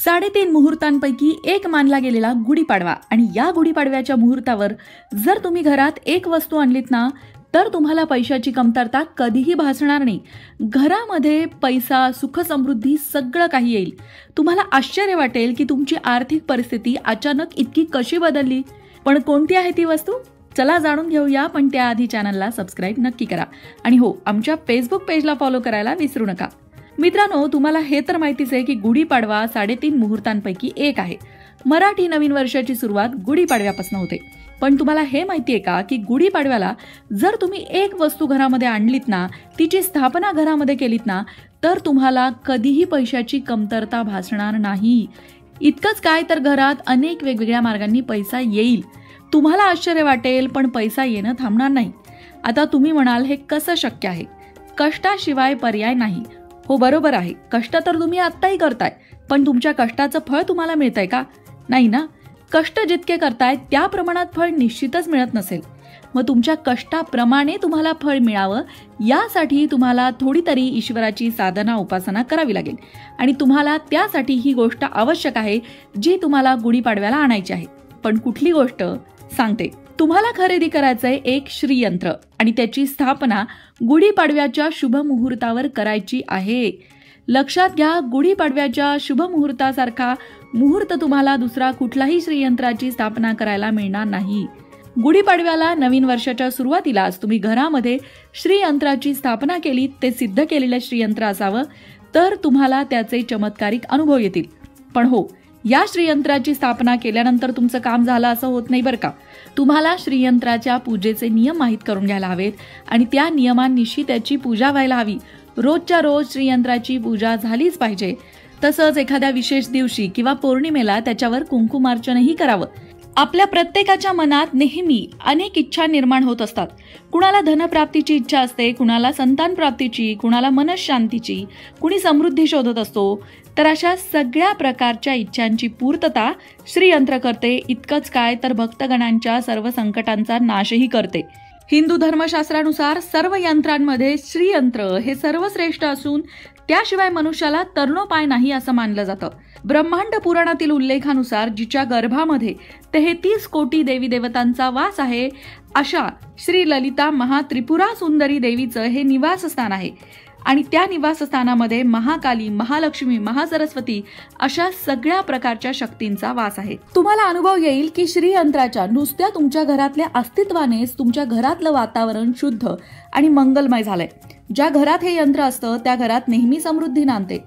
3.5 मुहूर्तांपैकी एक मानला गेलेला गुढीपाडवा आणि या गुढीपाडव्याच्या मुहूर्तावर जर तुम्ही घरात एक वस्तू आणलीत ना तर तुम्हाला पैशाची कमतरता कधीही भासणार नाही। घरामध्ये पैसा, सुख, समृद्धी सगळं काही येईल। तुम्हाला आश्चर्य वाटेल की तुमची आर्थिक परिस्थिती अचानक इतकी कशी बदलली। पण कोणती आहे ती वस्तू? चला जाणून घेऊया, पण त्याआधी चॅनलला सबस्क्राइब नक्की करा आणि हो, आमच्या फेसबुक पेजला फॉलो करायला विसरू नका। मित्रांनो, तुम्हाला हे तर माहितीच आहे की गुढीपाडवा 3.5 मुहूर्तांपैकी एक आहे। मराठी नवीन वर्षाची सुरुवात गुढीपाडव्यापासून होते। पण तुम्हाला हे माहिती आहे का की गुढीपाडव्याला जर तुम्ही एक वस्तू घरामध्ये आणलीत ना, तिची स्थापना घरामध्ये केलीत ना, तर तुम्हाला कधीही पैशाची कमतरता भासणार नाही। इतकंच काय तर घरात अनेक वेगवेगळ्या मार्गांनी पैसा येईल। तुम्हाला आश्चर्य वाटेल, पण पैसा येणं थांबणार नाही। आता तुम्ही म्हणाल, हे कसं शक्य आहे? कष्टाशिवाय पर्याय नाही। हो, बरोबर आहे, कष्ट तर तुम्ही आत्ताही करताय, पण तुमच्या कष्टाचं फळ तुम्हाला मिळतंय का? नाही ना। कष्ट जितके करताय त्या प्रमाणात फळ निश्चितच मिळत नसेल। मग तुमच्या कष्टाप्रमाणे तुम्हाला फळ मिळावं यासाठी तुम्हाला थोडी तरी ईश्वराची साधना, उपासना करावी लागेल आणि तुम्हाला त्यासाठी ही गोष्ट आवश्यक आहे जी तुम्हाला गुढीपाडव्याला आणायची आहे। पण कुठली गोष्ट सांगते। तुम्हाला खरेदी करायचंय एक श्रीयंत्र आणि त्याची स्थापना गुढीपाडव्याच्या शुभ मुहूर्तावर करायची आहे। लक्षात घ्या, गुढीपाडव्याच्या शुभ मुहूर्तासारखा मुहूर्त तुम्हाला दुसरा कुठलाही श्रीयंत्राची स्थापना करायला मिळणार नाही। गुढीपाडव्याला नवीन वर्षाच्या सुरुवातीलाच तुम्ही घरामध्ये श्रीयंत्राची स्थापना केली, ते सिद्ध केलेलं श्रीयंत्र असावं, तर तुम्हाला त्याचे चमत्कारिक अनुभव येतील। पण हो, या श्रीयंत्राची स्थापना केल्यानंतर तुमचं काम झालं असं होत नाही बरं का। तुम्हाला श्रीयंत्राच्या पूजेचे नियम माहीत करून घ्यायला हवेत आणि त्या नियमांनिशी त्याची पूजा व्हायला हवी। रोजच्या रोज श्रीयंत्राची पूजा झालीच पाहिजे। तसंच एखाद्या विशेष दिवशी किंवा पौर्णिमेला त्याच्यावर कुंकुमार्चनही करावं। आपल्या प्रत्येकाच्या मनात नेहमी अनेक इच्छा निर्माण होत असतात। कुणाला धनप्राप्तीची इच्छा असते, कुणाला संतान प्राप्तीची, कुणाला मनःशांतीची, कुणी समृद्धी शोधत असतो। तर अशा सगळ्या प्रकारच्या इच्छांची पूर्तता श्रीयंत्र करते। इतकंच काय तर भक्तगणांच्या सर्व संकटांचा नाशही करते। हिंदू धर्मशास्त्रानुसार सर्व यंत्रांमध्ये श्रीयंत्र हे सर्वश्रेष्ठ असून त्याशिवाय मनुष्याला तरणोपाय नाही असं मानलं जातं। ब्रह्मांड पुराणातील उल्लेखानुसार जिच्या गर्भामध्ये 33 कोटी देवी देवतांचा वास आहे, अशा श्री ललिता महात्रिपुरा सुंदरी देवीचं हे निवासस्थान आहे आणि त्या निवासस्थानामध्ये महाकाली, महालक्ष्मी, महासरस्वती अशा सगळ्या प्रकारच्या शक्तींचा वास आहे। तुम्हाला अनुभव येईल की श्रीयंत्राच्या नुसत्या तुमच्या घरातल्या अस्तित्वानेच तुमच्या घरातलं वातावरण शुद्ध आणि मंगलमय झालंय। ज्या घरात हे यंत्र असतं त्या घरात नेहमी समृद्धी नांदते।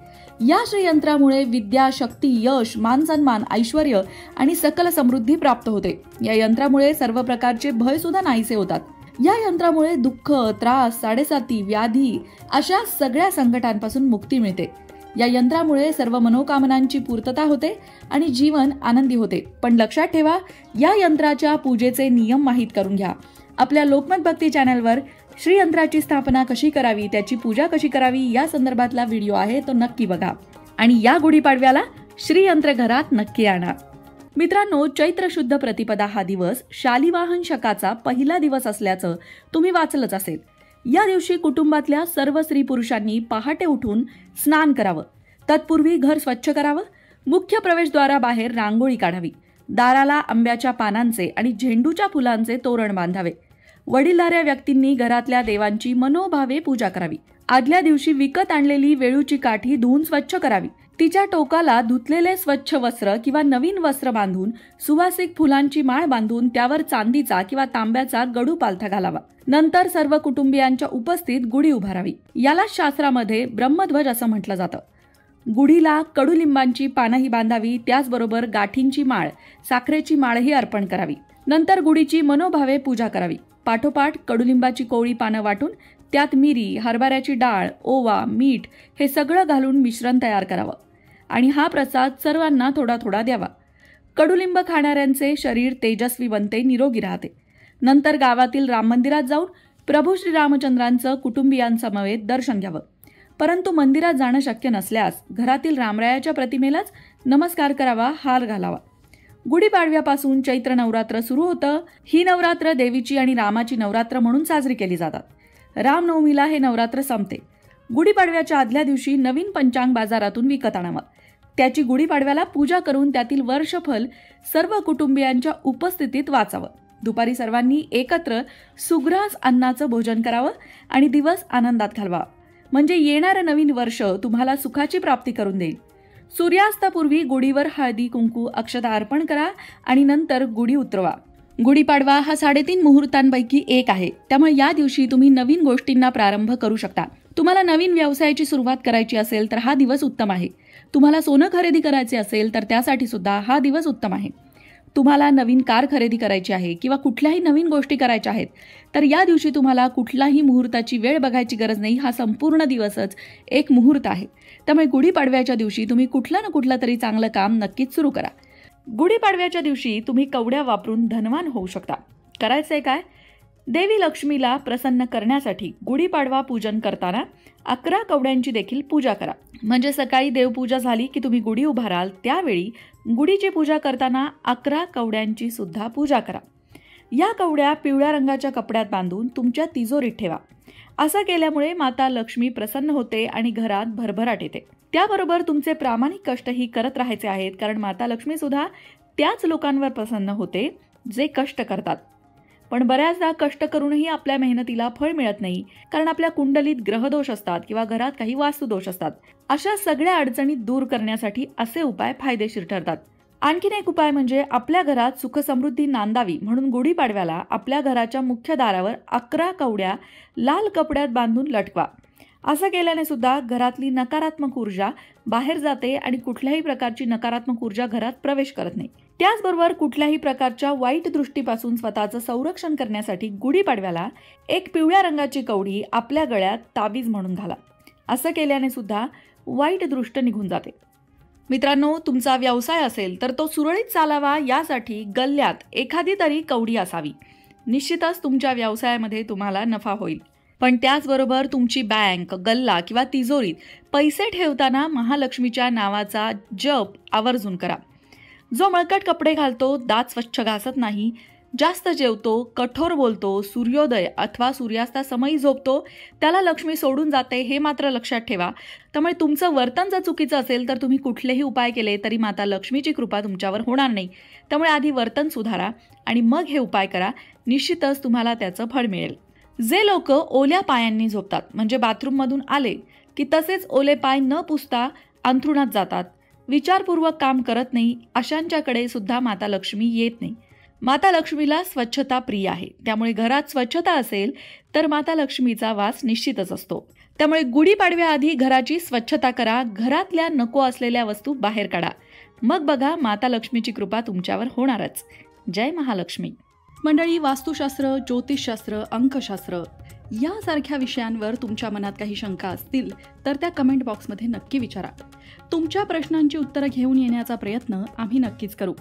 या श्रीयंत्रामुळे विद्या, शक्ती, यश, मान सन्मान, ऐश्वर्य आणि सकल समृद्धी प्राप्त होते। या यंत्रामुळे सर्व प्रकारचे भय सुद्धा नाहीसे होतात। या यंत्रामुळे दुःख, त्रास, साडेसाती, व्याधी अशा सगळ्या संकटांपासून मुक्ती मिळते। या यंत्रामुळे सर्व मनोकामनांची पूर्तता होते आणि जीवन आनंदी होते। पण लक्षात ठेवा, या यंत्राच्या पूजेचे नियम माहीत करून घ्या। आपल्या लोकमत भक्ती चॅनलवर श्रीयंत्राची स्थापना कशी करावी, त्याची पूजा कशी करावी या संदर्भातला व्हिडिओ आहे, तो नक्की बघा आणि या गुढीपाडव्याला श्रीयंत्र घरात नक्की आणा। मित्रांनो, चैत्र शुद्ध प्रतिपदा हा दिवस शालिवाहन शकाचा पहिला दिवस असल्याचं तुम्ही वाचलंच असेल। या दिवशी कुटुंबातल्या सर्व स्त्री पुरुषांनी पहाटे उठून स्नान करावं। तत्पूर्वी घर स्वच्छ करावं। मुख्य प्रवेशद्वाराबाहेर रांगोळी काढावी। दाराला आंब्याच्या पानांचे आणि झेंडूच्या फुलांचे तोरण बांधावे। वडीलधाऱ्या व्यक्तींनी घरातल्या देवांची मनोभावे पूजा करावी। आदल्या दिवशी विकत आणलेली वेळूची काठी धुवून स्वच्छ करावी। तिच्या टोकाला धुतलेले स्वच्छ वस्त्र किंवा नवीन वस्त्र बांधून सुवासिक फुलांची माळ बांधून त्यावर चांदीचा किंवा तांब्याचा गडू पालथा घालावा। नंतर सर्व कुटुंबियांच्या उपस्थित गुढी उभारावी। याला शास्त्रामध्ये ब्रह्मध्वज असं म्हटलं जातं। गुढीला कडुलिंबांची पानंही बांधावी, त्याचबरोबर गाठींची माळ, साखरेची माळही अर्पण करावी। नंतर गुढीची मनोभावे पूजा करावी। पाठोपाठ कडुलिंबाची कोवळी पानं वाटून त्यात मिरी, हरभऱ्याची डाळ, ओवा, मीठ हे सगळं घालून मिश्रण तयार करावं आणि हा प्रसाद सर्वांना थोडा थोडा द्यावा। कडुलिंब खाणाऱ्यांचे शरीर तेजस्वी बनते, निरोगी राहते। नंतर गावातील राम मंदिरात जाऊन प्रभू श्रीरामचंद्रांचं कुटुंबियांसमवेत दर्शन घ्यावं। परंतु मंदिरात जाणं शक्य नसल्यास घरातील रामरायाच्या प्रतिमेलाच नमस्कार करावा, हार घालावा। गुढीपाडव्यापासून चैत्र नवरात्र सुरू होतं। ही नवरात्र देवीची आणि रामाची नवरात्र म्हणून साजरी केली जातात। रामनवमीला हे नवरात्र संपते। गुढीपाडव्याच्या आदल्या दिवशी नवीन पंचांग बाजारातून विकत आणावं। त्याची गुढीपाडव्याला पूजा करून त्यातील वर्षफल सर्व कुटुंबियांच्या उपस्थितीत वाचावं. दुपारी सर्वांनी एकत्र सुग्रास अन्नाचं भोजन करावं आणि दिवस आनंदात घालवा. म्हणजे येणारं नवीन वर्ष तुम्हाला सुखाची प्राप्ती करून देईल. सूर्यास्तापूर्वी गुढीवर हळदी कुंकू अक्षता अर्पण करा आणि नंतर गुढी उतरवा. गुढीपाडवा हा 3.5 मुहूर्तांपैकी एक आहे. त्यामुळे या दिवशी तुम्ही नवीन गोष्टींना प्रारंभ करू शकता. तुम्हाला नवीन व्यवसायाची सुरुवात करायची असेल तर हा दिवस उत्तम आहे. तुम्हाला सोनं खरेदी करायचे असेल तर त्यासाठी सुद्धा हा दिवस उत्तम आहे. तुम्हाला नवीन कार खरेदी करायची आहे किंवा कुठल्याही नवीन गोष्टी करायच्या आहेत तर या दिवशी तुम्हाला कुठलाही मुहूर्ताची वेळ बघायची गरज नाही. हा संपूर्ण दिवसच एक मुहूर्त आहे. त्यामुळे गुढीपाडव्याच्या दिवशी तुम्ही कुठलं ना कुठलं तरी चांगलं काम नक्कीच सुरू करा. गुढीपाडव्याच्या दिवशी तुम्ही कवड्या वापरून धनवान होऊ शकता. करायचंय काय? देवी लक्ष्मीला प्रसन्न करण्यासाठी गुढीपाडवा पूजन करताना 11 कवड्यांची देखील पूजा करा. म्हणजे सकाळी देवपूजा झाली की तुम्ही गुढी उभाराल त्यावेळी गुढीची पूजा करताना 11 कवड्यांची सुद्धा पूजा करा. या कवड्या पिवळ्या रंगाच्या कपड्यात बांधून तुमच्या तिजोरीत ठेवा. असं केल्यामुळे माता लक्ष्मी प्रसन्न होते आणि घरात भरभराट येते. त्याबरोबर तुमचे प्रामाणिक कष्टही करत राहायचे आहेत, कारण माता लक्ष्मी सुद्धा त्याच लोकांवर प्रसन्न होते जे कष्ट करतात. पण बऱ्याचदा कष्ट करूनही आपल्या मेहनतीला फळ मिळत नाही, कारण आपल्या कुंडलीत ग्रहदोष असतात किंवा घरात काही वास्तुदोष असतात. अशा सगळ्या अडचणी दूर करण्यासाठी असे उपाय फायदेशीर ठरतात. आणखीन एक उपाय म्हणजे आपल्या घरात सुखसमृद्धी नांदावी म्हणून गुढीपाडव्याला आपल्या घराच्या मुख्य दारावर 11 कवड्या लाल कपड्यात बांधून लटकवा. असं केल्याने सुद्धा घरातली नकारात्मक ऊर्जा बाहेर जाते आणि कुठल्याही प्रकारची नकारात्मक ऊर्जा घरात प्रवेश करत नाही. त्याचबरोबर कुठल्याही प्रकारच्या वाईट दृष्टीपासून स्वतःचं संरक्षण करण्यासाठी गुढीपाडव्याला एक पिवळ्या रंगाची कवडी आपल्या गळ्यात तावीज म्हणून घाला. असं केल्याने सुद्धा वाईट दृष्ट निघून जाते. मित्रांनो, तुमचा व्यवसाय असेल तर तो सुरळीत चालावा यासाठी गल्ल्यात एखादी तरी कवडी असावी. निश्चितच तुमच्या व्यवसायामध्ये तुम्हाला नफा होईल. पण त्याचबरोबर तुमची बँक, गल्ला किंवा तिजोरीत पैसे ठेवताना महालक्ष्मीच्या नावाचा जप आवर्जून करा. जो मळकट कपडे घालतो, दात स्वच्छ घासत नाही, जास्त जेवतो, कठोर बोलतो, सूर्योदय अथवा सूर्यास्तासमयी झोपतो, त्याला लक्ष्मी सोडून जाते हे मात्र लक्षात ठेवा. त्यामुळे तुमचं वर्तन जर चुकीचं असेल तर तुम्ही कुठलेही उपाय केले तरी माता लक्ष्मीची कृपा तुमच्यावर होणार नाही. त्यामुळे आधी वर्तन सुधारा आणि मग हे उपाय करा. निश्चितच तुम्हाला त्याचं फळ मिळेल. जे लोक ओल्या पायांनी झोपतात, म्हणजे बाथरूममधून आले की तसेच ओले पाय न पुसता अंथरुणात जातात, विचारपूर्वक काम करत नाही, अशांच्याकडे सुद्धा माता लक्ष्मी येत नाही. माता लक्ष्मीला स्वच्छता प्रिय आहे. त्यामुळे घरात स्वच्छता असेल तर माता लक्ष्मीचा वास निश्चितच असतो. त्यामुळे गुढीपाडव्याआधी घराची स्वच्छता करा. घरातल्या नको असलेल्या वस्तू बाहेर काढा. मग बघा माता लक्ष्मीची कृपा तुमच्यावर होणारच. जय महालक्ष्मी. मंडळी, वास्तुशास्त्र, ज्योतिषशास्त्र, अंकशास्त्र यासारख्या विषयांवर तुमच्या मनात काही शंका असतील तर त्या कमेंट बॉक्समध्ये नक्की विचारा. तुमच्या प्रश्नांची उत्तरं घेऊन येण्याचा प्रयत्न आम्ही नक्कीच करू.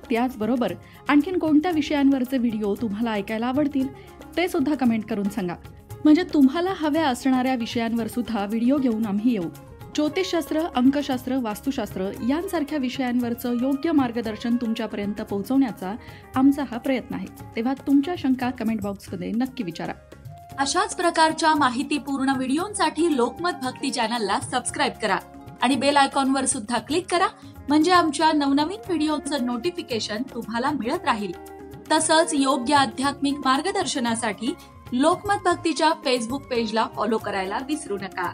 त्याचबरोबर आणखीन कोणत्या विषयांवरचे व्हिडिओ तुम्हाला ऐकायला आवडतील ते सुद्धा कमेंट करून सांगा. म्हणजे तुम्हाला हव्या असणाऱ्या विषयांवर सुद्धा व्हिडिओ घेऊन आम्ही येऊ. ज्योतिषशास्त्र, अंकशास्त्र, वास्तुशास्त्र यांसारख्या विषयांवरचं योग्य मार्गदर्शन तुमच्यापर्यंत पोहोचवण्याचा आमचा हा प्रयत्न आहे. तेव्हा तुमच्या शंका कमेंट बॉक्समध्ये नक्की विचारा. अशाच प्रकारच्या माहितीपूर्ण व्हिडिओंसाठी लोकमत भक्ती चॅनलला सबस्क्राईब करा आणि बेल आयकॉनवर सुद्धा क्लिक करा. म्हणजे आमच्या नवनवीन व्हिडिओचं नोटिफिकेशन तुम्हाला मिळत राहील. तसंच योग्य आध्यात्मिक मार्गदर्शनासाठी लोकमत भक्तीच्या फेसबुक पेजला फॉलो करायला विसरू नका.